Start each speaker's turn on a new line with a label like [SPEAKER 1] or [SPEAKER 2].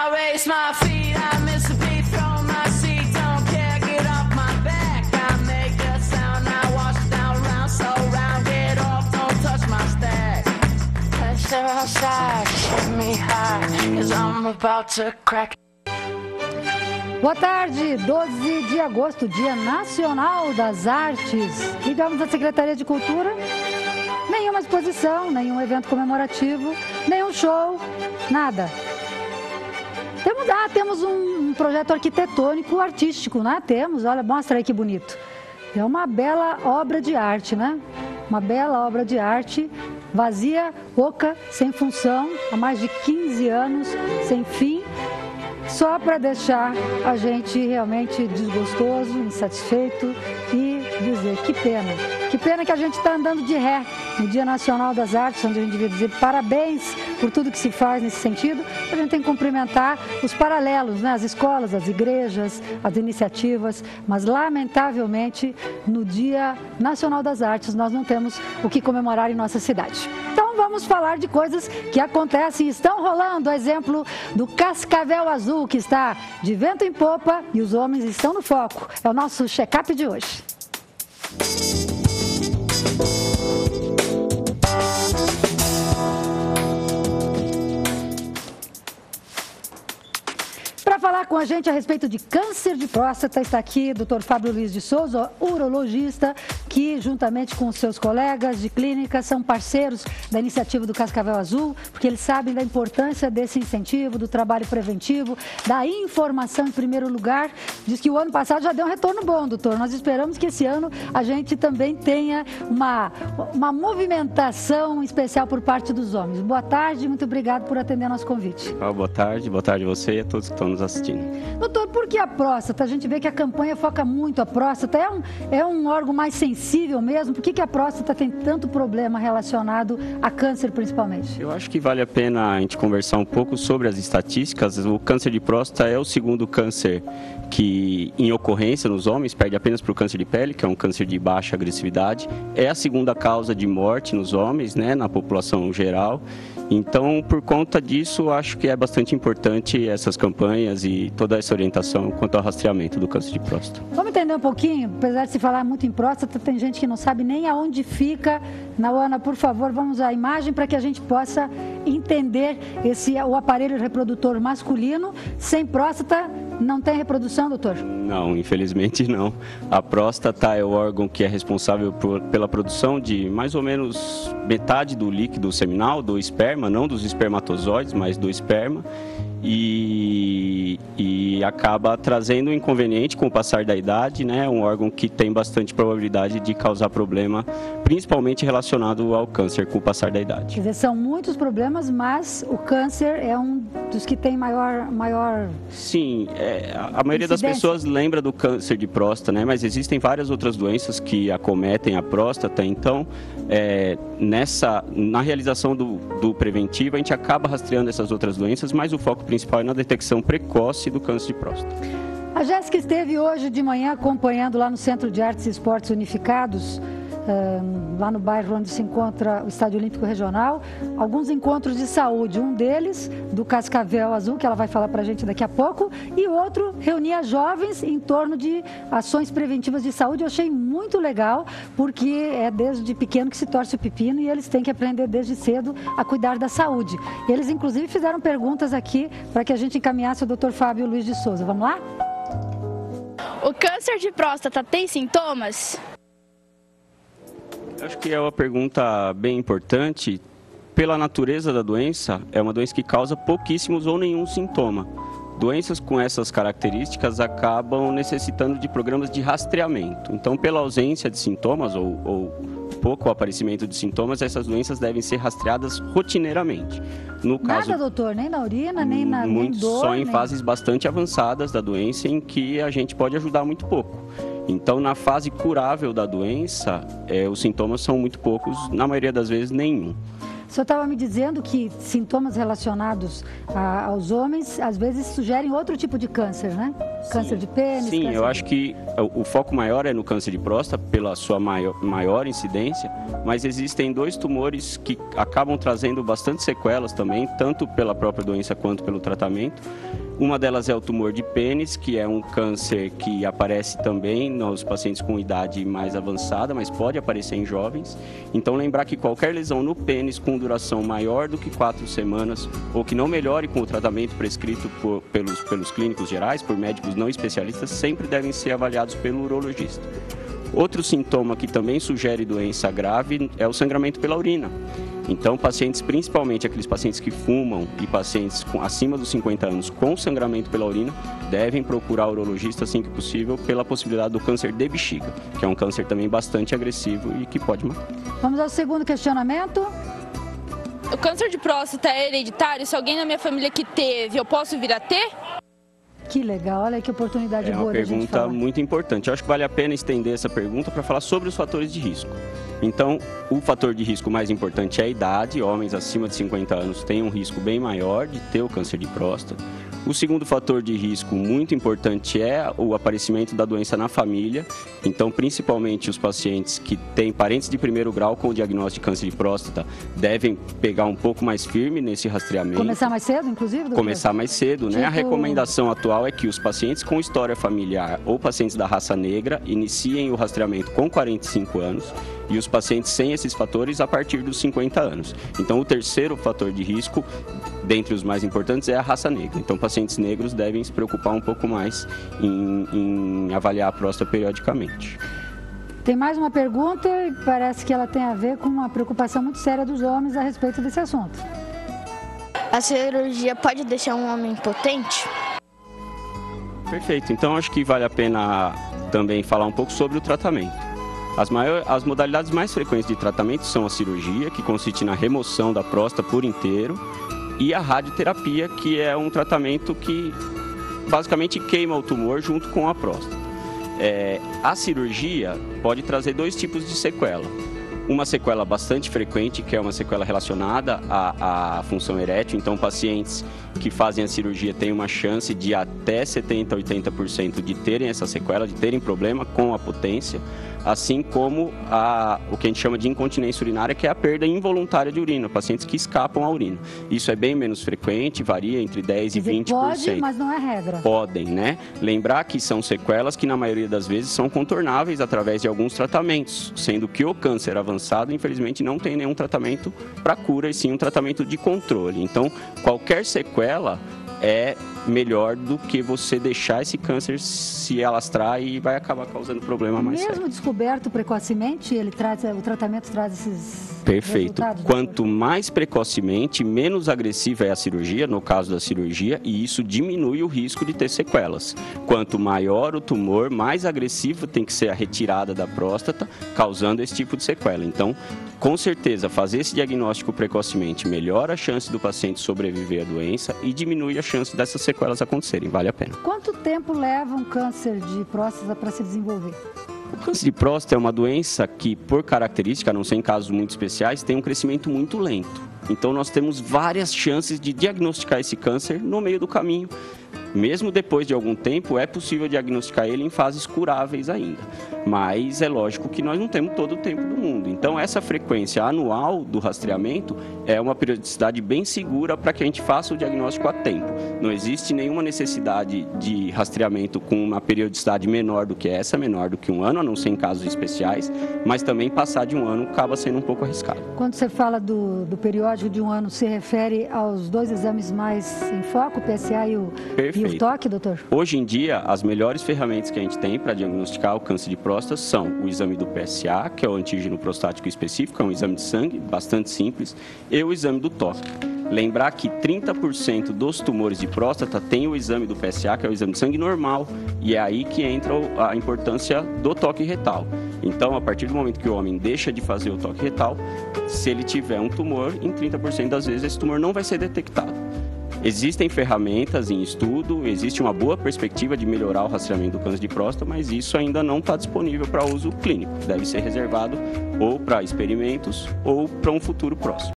[SPEAKER 1] I race my feet, I miss a beat from my seat. Don't care, get off my back. I make a sound, I wash it down, round, so round. Get off, don't touch my stack. Pressure outside, hit me high, 'cause I'm about to crack.
[SPEAKER 2] Boa tarde, 12 de agosto, Dia Nacional das Artes. Ligamos à Secretaria de Cultura, nenhuma exposição, nenhum evento comemorativo, nenhum show, nada. Temos um projeto arquitetônico artístico, né? Temos, olha, mostra aí que bonito. É uma bela obra de arte, né? Uma bela obra de arte, vazia, oca, sem função, há mais de 15 anos, sem fim. Só para deixar a gente realmente desgostoso, insatisfeito e dizer que pena que a gente está andando de ré no Dia Nacional das Artes, onde a gente devia dizer parabéns por tudo que se faz nesse sentido. A gente tem que cumprimentar os paralelos, né? As escolas, as igrejas, as iniciativas, mas lamentavelmente no Dia Nacional das Artes nós não temos o que comemorar em nossa cidade. Então vamos falar de coisas que acontecem e estão rolando. O exemplo do Cascavel Azul, que está de vento em popa e os homens estão no foco. É o nosso check-up de hoje. Para falar com a gente a respeito de câncer de próstata, está aqui o Dr. Fábio Luiz de Souza, urologista, que juntamente com os seus colegas de clínica são parceiros da iniciativa do Cascavel Azul, porque eles sabem da importância desse incentivo, do trabalho preventivo, da informação em primeiro lugar. Diz que o ano passado já deu um retorno bom, doutor. Nós esperamos que esse ano a gente também tenha uma movimentação especial por parte dos homens. Boa tarde, muito obrigado por atender nosso convite.
[SPEAKER 3] Boa tarde a você e a todos que estão nos assistindo.
[SPEAKER 2] Doutor, por que a próstata? A gente vê que a campanha foca muito a próstata. É um órgão mais sensível mesmo? Por que a próstata tem tanto problema relacionado a câncer, principalmente?
[SPEAKER 3] Eu acho que vale a pena a gente conversar um pouco sobre as estatísticas. O câncer de próstata é o segundo câncer que, em ocorrência nos homens, perde apenas para o câncer de pele, que é um câncer de baixa agressividade. É a segunda causa de morte nos homens, né, na população geral. Então, por conta disso, acho que é bastante importante essas campanhas e toda essa orientação quanto ao rastreamento do câncer de próstata.
[SPEAKER 2] Vamos entender um pouquinho? Apesar de se falar muito em próstata, tem gente que não sabe nem aonde fica. Ana, por favor, vamos à imagem para que a gente possa entender o aparelho reprodutor masculino. Sem próstata, não tem reprodução, doutor?
[SPEAKER 3] Não, infelizmente não. A próstata é o órgão que é responsável pela produção de mais ou menos metade do líquido seminal, do esperma, não dos espermatozoides, mas do esperma. E acaba trazendo um inconveniente com o passar da idade, né? Um órgão que tem bastante probabilidade de causar problema, principalmente relacionado ao câncer com o passar da idade.
[SPEAKER 2] Quer dizer, são muitos problemas, mas o câncer é um dos que tem maior...
[SPEAKER 3] Sim, a maioria das pessoas lembra do câncer de próstata, né? Mas existem várias outras doenças que acometem a próstata, então na realização do preventivo a gente acaba rastreando essas outras doenças, mas o foco principal é na detecção precoce do câncer de próstata.
[SPEAKER 2] A Jéssica esteve hoje de manhã acompanhando lá no Centro de Artes e Esportes Unificados, lá no bairro onde se encontra o Estádio Olímpico Regional, alguns encontros de saúde, um deles do Cascavel Azul, que ela vai falar para a gente daqui a pouco, e outro reunia jovens em torno de ações preventivas de saúde. Eu achei muito legal, porque é desde pequeno que se torce o pepino e eles têm que aprender desde cedo a cuidar da saúde. Eles inclusive fizeram perguntas aqui para que a gente encaminhasse o Dr. Fábio Luiz de Souza. Vamos lá?
[SPEAKER 4] O câncer de próstata tem sintomas?
[SPEAKER 3] Acho que é uma pergunta bem importante. Pela natureza da doença, é uma doença que causa pouquíssimos ou nenhum sintoma. Doenças com essas características acabam necessitando de programas de rastreamento. Então, pela ausência de sintomas ou pouco aparecimento de sintomas, essas doenças devem ser rastreadas rotineiramente. No caso,
[SPEAKER 2] nada, doutor? Nem na urina, nem na dor?
[SPEAKER 3] Só em fases bastante avançadas da doença, em que a gente pode ajudar muito pouco. Então, na fase curável da doença, os sintomas são muito poucos, na maioria das vezes nenhum.
[SPEAKER 2] O senhor estava me dizendo que sintomas relacionados aos homens, às vezes, sugerem outro tipo de câncer, né? Câncer de pênis.
[SPEAKER 3] Sim, eu acho que o foco maior é no câncer de próstata, pela sua maior incidência, mas existem 2 tumores que acabam trazendo bastante sequelas também, tanto pela própria doença quanto pelo tratamento. Uma delas é o tumor de pênis, que é um câncer que aparece também nos pacientes com idade mais avançada, mas pode aparecer em jovens. Então, lembrar que qualquer lesão no pênis com duração maior do que 4 semanas, ou que não melhore com o tratamento prescrito pelos clínicos gerais, por médicos não especialistas, sempre devem ser avaliados pelo urologista. Outro sintoma que também sugere doença grave é o sangramento pela urina. Então, pacientes, principalmente aqueles pacientes que fumam e pacientes acima dos 50 anos com sangramento pela urina, devem procurar o urologista assim que possível pela possibilidade do câncer de bexiga, que é um câncer também bastante agressivo e que pode matar.
[SPEAKER 2] Vamos ao segundo questionamento.
[SPEAKER 5] O câncer de próstata é hereditário? Se alguém na minha família que teve, eu posso vir a ter?
[SPEAKER 2] Que legal, olha que oportunidade
[SPEAKER 3] boa.
[SPEAKER 2] É uma
[SPEAKER 3] pergunta muito importante. Eu acho que vale a pena estender essa pergunta para falar sobre os fatores de risco. Então, o fator de risco mais importante é a idade. Homens acima de 50 anos têm um risco bem maior de ter o câncer de próstata. O segundo fator de risco muito importante é o aparecimento da doença na família. Então, principalmente os pacientes que têm parentes de primeiro grau com o diagnóstico de câncer de próstata devem pegar um pouco mais firme nesse rastreamento.
[SPEAKER 2] Começar mais cedo, inclusive, doutor?
[SPEAKER 3] Começar mais cedo, né? A recomendação atual é que os pacientes com história familiar ou pacientes da raça negra iniciem o rastreamento com 45 anos e os pacientes sem esses fatores a partir dos 50 anos. Então, o terceiro fator de risco, dentre os mais importantes, é a raça negra. Então, pacientes negros devem se preocupar um pouco mais em avaliar a próstata periodicamente.
[SPEAKER 2] Tem mais uma pergunta e parece que ela tem a ver com uma preocupação muito séria dos homens a respeito desse assunto.
[SPEAKER 4] A cirurgia pode deixar um homem impotente?
[SPEAKER 3] Perfeito. Então, acho que vale a pena também falar um pouco sobre o tratamento. As modalidades mais frequentes de tratamento são a cirurgia, que consiste na remoção da próstata por inteiro, e a radioterapia, que é um tratamento que basicamente queima o tumor junto com a próstata. A cirurgia pode trazer 2 tipos de sequela. Uma sequela bastante frequente, que é uma sequela relacionada à função erétil. Então, pacientes que fazem a cirurgia têm uma chance de até 70% a 80% de terem essa sequela, de terem problema com a potência, assim como o que a gente chama de incontinência urinária, que é a perda involuntária de urina, pacientes que escapam a urina. Isso é bem menos frequente, varia entre 10% e 20%.
[SPEAKER 2] Pode, mas não é regra.
[SPEAKER 3] Podem, né? Lembrar que são sequelas que, na maioria das vezes, são contornáveis através de alguns tratamentos, sendo que o câncer avançado, infelizmente, não tem nenhum tratamento para cura, e sim um tratamento de controle. Então, qualquer sequela é melhor do que você deixar esse câncer se alastrar e vai acabar causando problema mais sério.
[SPEAKER 2] Mesmo descoberto precocemente, o tratamento traz esses
[SPEAKER 3] Perfeito.
[SPEAKER 2] resultados?
[SPEAKER 3] Quanto mais precocemente, menos agressiva é a cirurgia, no caso da cirurgia, e isso diminui o risco de ter sequelas. Quanto maior o tumor, mais agressiva tem que ser a retirada da próstata, causando esse tipo de sequela. Então, com certeza, fazer esse diagnóstico precocemente melhora a chance do paciente sobreviver à doença e diminui a chance dessas sequelas acontecerem. Vale a pena.
[SPEAKER 2] Quanto tempo leva um câncer de próstata para se desenvolver?
[SPEAKER 3] O câncer de próstata é uma doença que, por característica, a não ser em casos muito especiais, tem um crescimento muito lento. Então, nós temos várias chances de diagnosticar esse câncer no meio do caminho. Mesmo depois de algum tempo, é possível diagnosticar ele em fases curáveis ainda. Mas é lógico que nós não temos todo o tempo do mundo. Então, essa frequência anual do rastreamento é uma periodicidade bem segura para que a gente faça o diagnóstico a tempo. Não existe nenhuma necessidade de rastreamento com uma periodicidade menor do que essa, menor do que um ano, a não ser em casos especiais, mas também passar de um ano acaba sendo um pouco arriscado.
[SPEAKER 2] Quando você fala do periódico de um ano, se refere aos 2 exames mais em foco, o PSA e o toque, doutor?
[SPEAKER 3] Hoje em dia, as melhores ferramentas que a gente tem para diagnosticar o câncer de próstata são o exame do PSA, que é o antígeno prostático específico, é um exame de sangue bastante simples, e o exame do toque. Lembrar que 30% dos tumores de próstata tem o exame do PSA, que é o exame de sangue normal, e é aí que entra a importância do toque retal. Então, a partir do momento que o homem deixa de fazer o toque retal, se ele tiver um tumor, em 30% das vezes esse tumor não vai ser detectado. Existem ferramentas em estudo, existe uma boa perspectiva de melhorar o rastreamento do câncer de próstata, mas isso ainda não está disponível para uso clínico. Deve ser reservado ou para experimentos ou para um futuro próximo.